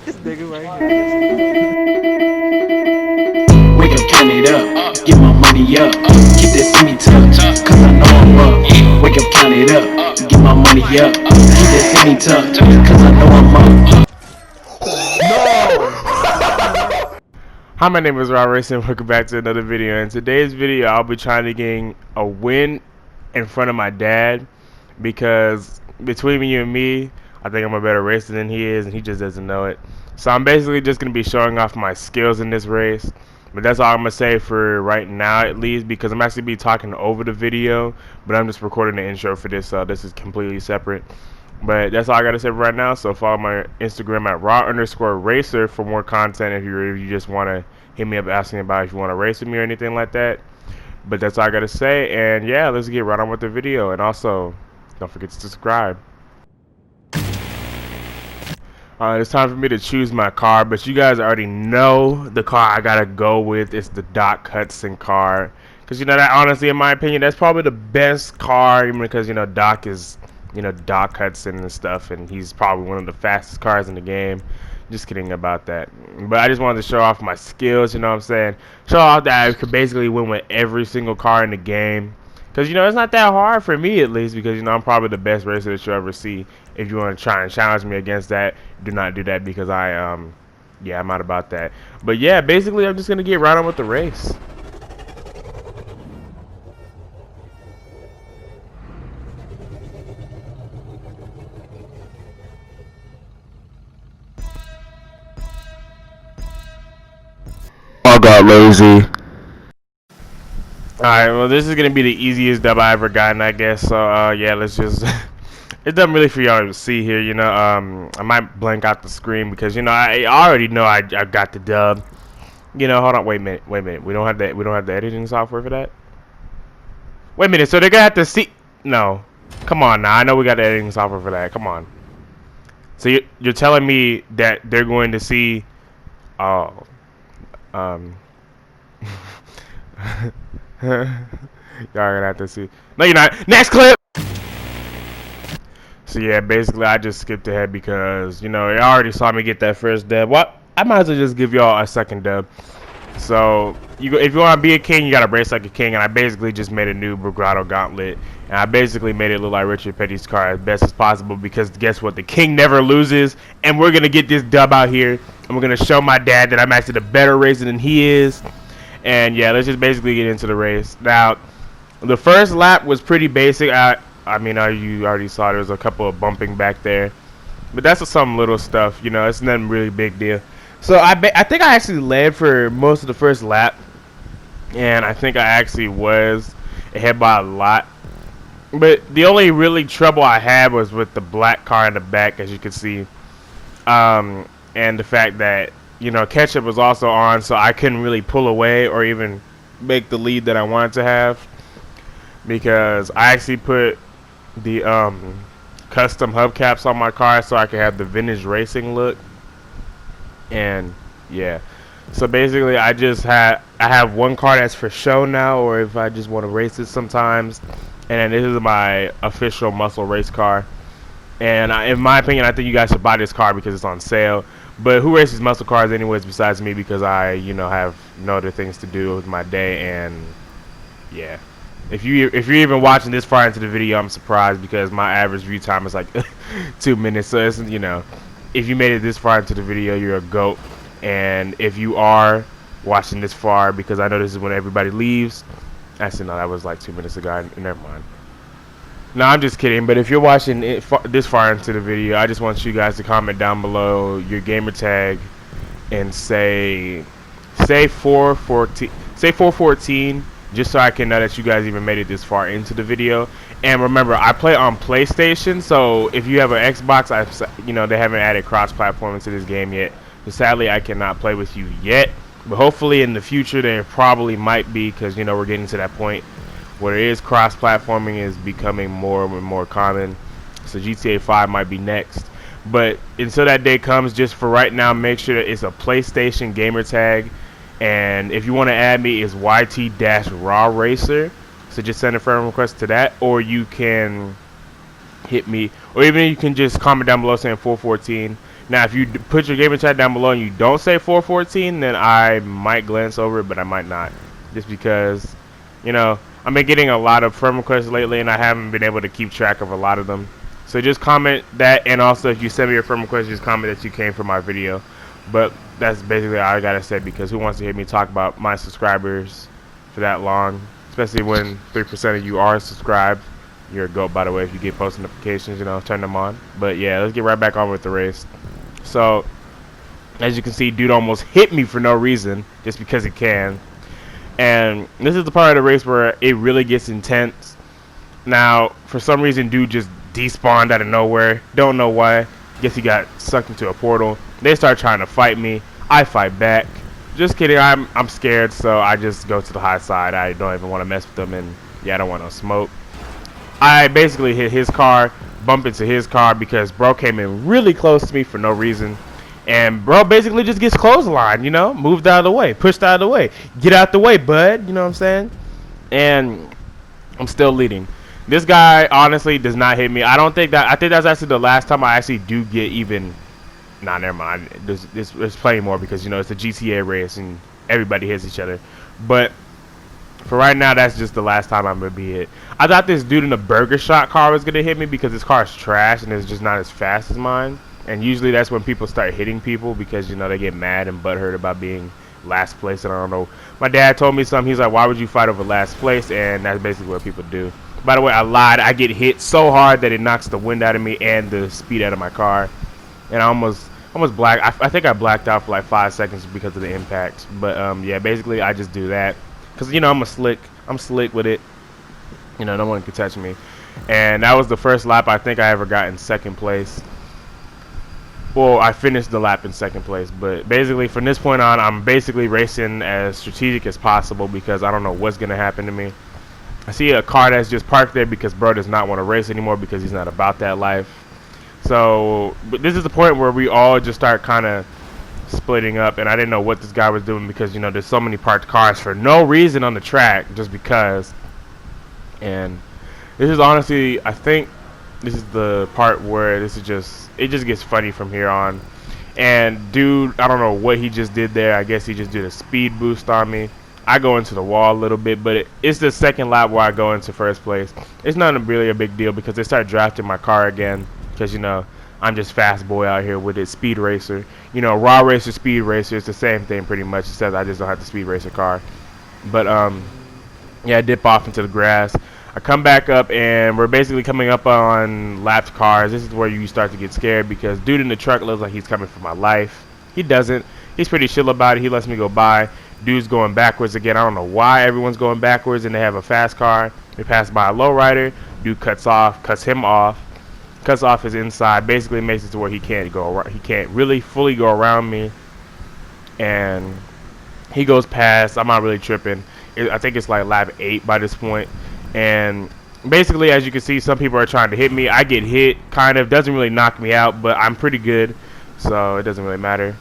This nigga right here. Wake up, count it up, get my money up, keep that semi tucked, cause I know I'm up. Wake up, count it up, get my money up, keep that semi tucked, cause I know I'm up. Hi, my name is Rob Racing. Welcome back to another video. In today's video, I'll be trying to gain a win in front of my dad because between you and me, I think I'm a better racer than he is, and he just doesn't know it. So I'm basically just going to be showing off my skills in this race. But that's all I'm going to say for right now, at least, because I'm actually be talking over the video, but I'm just recording the intro for this, so this is completely separate. But that's all I got to say for right now. So follow my Instagram at raw_racer for more content if you just want to hit me up asking about if you want to race with me or anything like that. But that's all I got to say. And yeah, let's get right on with the video. And also, don't forget to subscribe. It's time for me to choose my car, but you guys already know the car I gotta go with. It's the Doc Hudson car, because you know that honestly, in my opinion, that's probably the best car, even because you know Doc is, you know, Doc Hudson and stuff, and he's probably one of the fastest cars in the game. Just kidding about that, but I just wanted to show off my skills. You know what I'm saying? Show off that I could basically win with every single car in the game. Because, you know, it's not that hard for me, at least, because, you know, I'm probably the best racer that you'll ever see. If you want to try and challenge me against that, do not do that because yeah, I'm not about that. But, yeah, basically, I'm just going to get right on with the race. I got lazy. Alright, well, this is going to be the easiest dub I ever gotten, I guess. So, yeah, let's just... It doesn't really for y'all to see here, you know. I might blank out the screen because, you know, I already know I got the dub. You know, hold on, wait a minute. We don't have the editing software for that. Wait a minute, so they're going to have to see... No. Come on now, I know we got the editing software for that. Come on. So you're telling me that they're going to see... Oh. Y'all gonna have to see. No, you're not. Next clip. So yeah, basically I just skipped ahead because you know you already saw me get that first dub. What? I might as well just give y'all a second dub. So if you want to be a king, you gotta race like a king. And I basically just made a new Brigado Gauntlet, and I basically made it look like Richard Petty's car as best as possible because guess what? The king never loses, and we're gonna get this dub out here, and we're gonna show my dad that I'm actually the better racer than he is. And yeah, let's just basically get into the race. Now, the first lap was pretty basic. I mean, you already saw there was a couple of bumping back there, but that's some little stuff. You know, it's nothing really big deal. So I think I actually led for most of the first lap, and I think I actually was ahead by a lot. But the only really trouble I had was with the black car in the back, as you can see, and the fact that, you know, ketchup was also on, so I couldn't really pull away or even make the lead that I wanted to have because I actually put the custom hubcaps on my car so I could have the vintage racing look. And yeah, so basically I have one car that's for show now, or if I just want to race it sometimes, and then this is my official muscle race car. And in my opinion, I think you guys should buy this car because it's on sale. But who races muscle cars anyways besides me, because I, you know, have no other things to do with my day. And yeah, if you're even watching this far into the video, I'm surprised because my average view time is like 2 minutes. So it's, you know, if you made it this far into the video, you're a goat. And if you are watching this far, because I know this is when everybody leaves. Actually, no, that was like 2 minutes ago. Never mind. No, I'm just kidding, but if you're watching it this far into the video, I just want you guys to comment down below your gamer tag and say 414, just so I can know that you guys even made it this far into the video. And remember, I play on PlayStation, so if you have an Xbox, you know, they haven't added cross-platform to this game yet. So sadly, I cannot play with you yet, but hopefully in the future there probably might be, because you know we're getting to that point where it is cross-platforming is becoming more and more common. So GTA 5 might be next. But until that day comes, just for right now, make sure that it's a PlayStation gamer tag. And if you want to add me, it's YT-Raw Racer. So just send a friend request to that, or you can hit me, or even you can just comment down below saying 414. Now, if you put your gaming chat down below and you don't say 414, then I might glance over it, but I might not. Just because, you know, I've been getting a lot of friend requests lately, and I haven't been able to keep track of a lot of them. So just comment that, and also if you send me your friend request, just comment that you came from my video. But that's basically all I gotta say, because who wants to hear me talk about my subscribers for that long? Especially when 3% of you are subscribed. You're a goat, by the way. If you get post notifications, you know, turn them on. But yeah, let's get right back on with the race. So, as you can see, dude almost hit me for no reason, just because he can. And this is the part of the race where it really gets intense. Now, for some reason, dude just despawned out of nowhere. Don't know why. Guess he got sucked into a portal. They start trying to fight me. I fight back. Just kidding. I'm scared, so I just go to the high side. I don't even want to mess with them, and yeah, I don't want no smoke. I basically hit his car, bump into his car because bro came in really close to me for no reason. And bro basically just gets clotheslined, you know, moved out of the way, pushed out of the way. Get out the way, bud, you know what I'm saying? And I'm still leading. This guy honestly does not hit me. I think that's actually the last time I actually do get even. Nah, never mind. There's plenty more because, you know, it's a GTA race and everybody hits each other. But for right now, that's just the last time I'm going to be hit. I thought this dude in the burger shot car was going to hit me because his car is trash and it's just not as fast as mine. And usually that's when people start hitting people because, you know, they get mad and butthurt about being last place. And I don't know. My dad told me something. He's like, why would you fight over last place? And that's basically what people do. By the way, I lied. I get hit so hard that it knocks the wind out of me and the speed out of my car. And I almost blacked. I think I blacked out for like 5 seconds because of the impact. But yeah, basically I just do that. Because, you know, I'm slick with it. You know, no one can touch me. And that was the first lap I think I ever got in second place. Well, I finished the lap in second place. But basically, from this point on, I'm basically racing as strategic as possible because I don't know what's going to happen to me. I see a car that's just parked there because bro does not want to race anymore because he's not about that life. So, but this is the point where we all just start kind of splitting up, and I didn't know what this guy was doing because, you know, there's so many parked cars for no reason on the track, just because. And this is honestly, I think this is the part where it just gets funny from here on. And dude, I don't know what he just did there. I guess he just did a speed boost on me. I go into the wall a little bit, but it's the second lap where I go into first place. It's not really a big deal because they start drafting my car again because, you know, I'm just fast boy out here with it, speed racer. You know, raw racer, speed racer, it's the same thing pretty much, except I just don't have the speed racer car. But yeah, I dip off into the grass. I come back up, and we're basically coming up on lapped cars. This is where you start to get scared because dude in the truck looks like he's coming for my life. He doesn't. He's pretty chill about it. He lets me go by. Dude's going backwards again. I don't know why everyone's going backwards, and they have a fast car. We pass by a lowrider. Dude cuts him off. Cuts off his inside, basically makes it to where he can't go around. He can't really fully go around me, and he goes past. I'm not really tripping. I think it's like lap 8 by this point, and basically, as you can see, some people are trying to hit me. I get hit, kind of. Doesn't really knock me out, but I'm pretty good, so it doesn't really matter.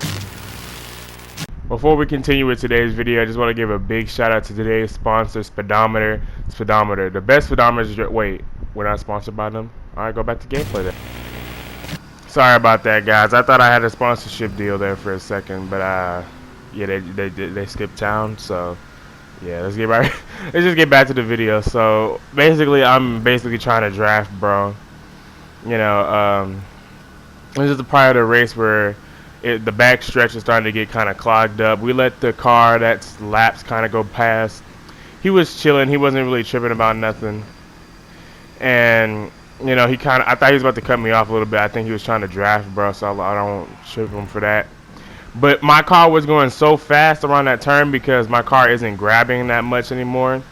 Before we continue with today's video, I just want to give a big shout out to today's sponsor, Speedometer. Speedometer, the best speedometers. Wait, we're not sponsored by them. Alright, go back to gameplay then. Sorry about that, guys. I thought I had a sponsorship deal there for a second, but yeah, they skipped town. So yeah, let's just get back to the video. So basically, I'm trying to draft, bro. You know, this is the part of the race where the back stretch is starting to get kind of clogged up. We let the car that's laps kind of go past. He was chilling. He wasn't really tripping about nothing, and you know, I thought he was about to cut me off a little bit. I think he was trying to draft, bro, so I don't trip him for that. But my car was going so fast around that turn because my car isn't grabbing that much anymore.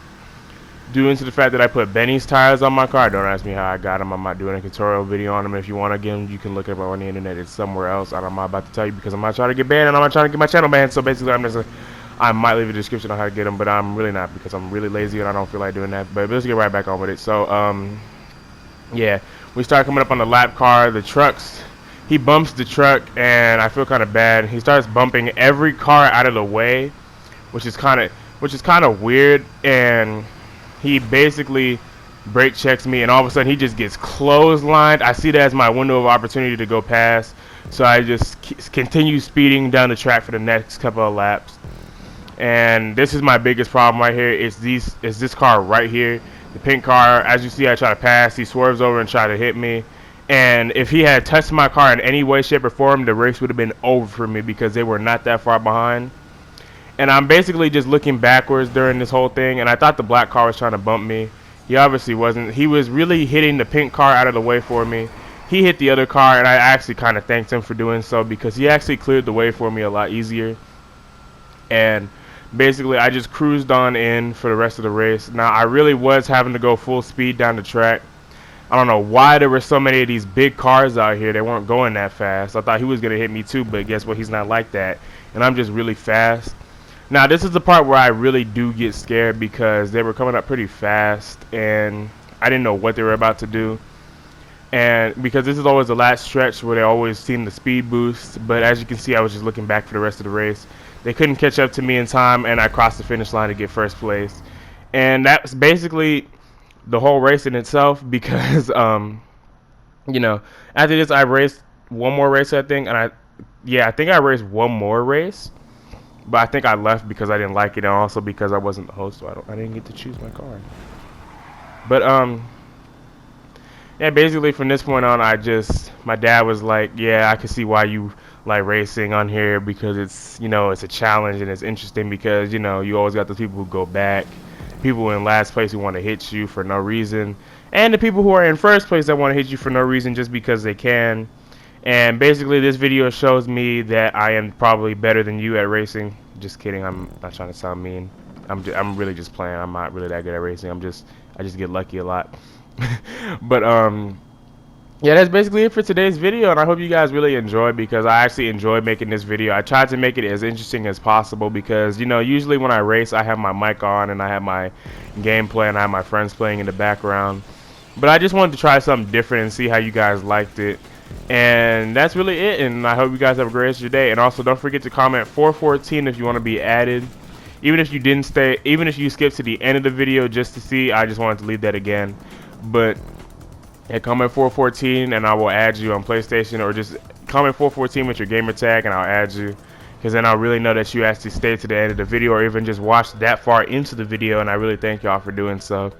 Due to the fact that I put Benny's tires on my car. Don't ask me how I got them. I'm not doing a tutorial video on them. If you want to get them, you can look it up on the internet. It's somewhere else. I'm not about to tell you because I'm not trying to get banned and I'm not trying to get my channel banned. So basically, I might leave a description on how to get them, but I'm really not because I'm really lazy and I don't feel like doing that. But let's get right back on with it. So, yeah, we start coming up on the lap car. The trucks, he bumps the truck, and I feel kind of bad. He starts bumping every car out of the way, which is kind of weird. And he basically brake checks me, and all of a sudden he just gets clotheslined. I see that as my window of opportunity to go past. So I just continue speeding down the track for the next couple of laps. And this is my biggest problem right here. It's this car right here, the pink car. As you see, I try to pass. He swerves over and try to hit me. And if he had touched my car in any way, shape, or form, the race would have been over for me because they were not that far behind. And I'm basically just looking backwards during this whole thing, and I thought the black car was trying to bump me. He obviously wasn't. He was really hitting the pink car out of the way for me. He hit the other car, and I actually kind of thanked him for doing so because he actually cleared the way for me a lot easier. And basically, I just cruised on in for the rest of the race. Now, I really was having to go full speed down the track. I don't know why there were so many of these big cars out here. They weren't going that fast. I thought he was going to hit me too, but guess what? He's not like that. And I'm just really fast. Now, this is the part where I really do get scared because they were coming up pretty fast, and I didn't know what they were about to do. And because this is always the last stretch where they always seem to speed boost, but as you can see, I was just looking back for the rest of the race. They couldn't catch up to me in time, and I crossed the finish line to get first place. And that's basically the whole race in itself because, you know, after this, I raced one more race, I think, and I think I raced one more race. But I think I left because I didn't like it, and also because I wasn't the host, so I didn't get to choose my car. But yeah, basically from this point on, my dad was like, yeah, I can see why you like racing on here because it's, you know, it's a challenge and it's interesting because, you know, you always got the people who go back, people in last place who want to hit you for no reason, and the people who are in first place that want to hit you for no reason just because they can. And basically this video shows me that I am probably better than you at racing. Just kidding, I'm not trying to sound mean. I'm really just playing. I'm not really that good at racing. I just get lucky a lot. But yeah, that's basically it for today's video, and I hope you guys really enjoyed because I actually enjoyed making this video. I tried to make it as interesting as possible because, you know, usually when I race I have my mic on and I have my gameplay and I have my friends playing in the background. But I just wanted to try something different and see how you guys liked it. And that's really it, and I hope you guys have a great rest of your day. And also don't forget to comment 414 if you want to be added. Even if you skip to the end of the video just to see, I just wanted to leave that again. But yeah, comment 414 and I will add you on PlayStation, or just comment 414 with your gamer tag and I'll add you, because then I'll really know that you actually stayed to the end of the video or even just watched that far into the video, and I really thank y'all for doing so.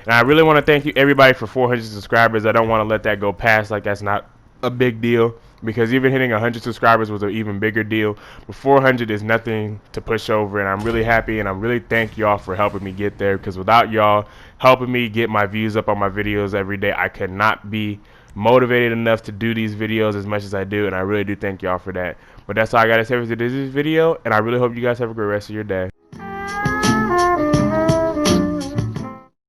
And I really want to thank you everybody for 400 subscribers. I don't want to let that go past like that's not a big deal, because even hitting 100 subscribers was an even bigger deal, but 400 is nothing to push over, and I'm really happy and I really thank y'all for helping me get there, because without y'all helping me get my views up on my videos every day, I could not be motivated enough to do these videos as much as I do, and I really do thank y'all for that. But that's all I gotta say for today's video, and I really hope you guys have a great rest of your day.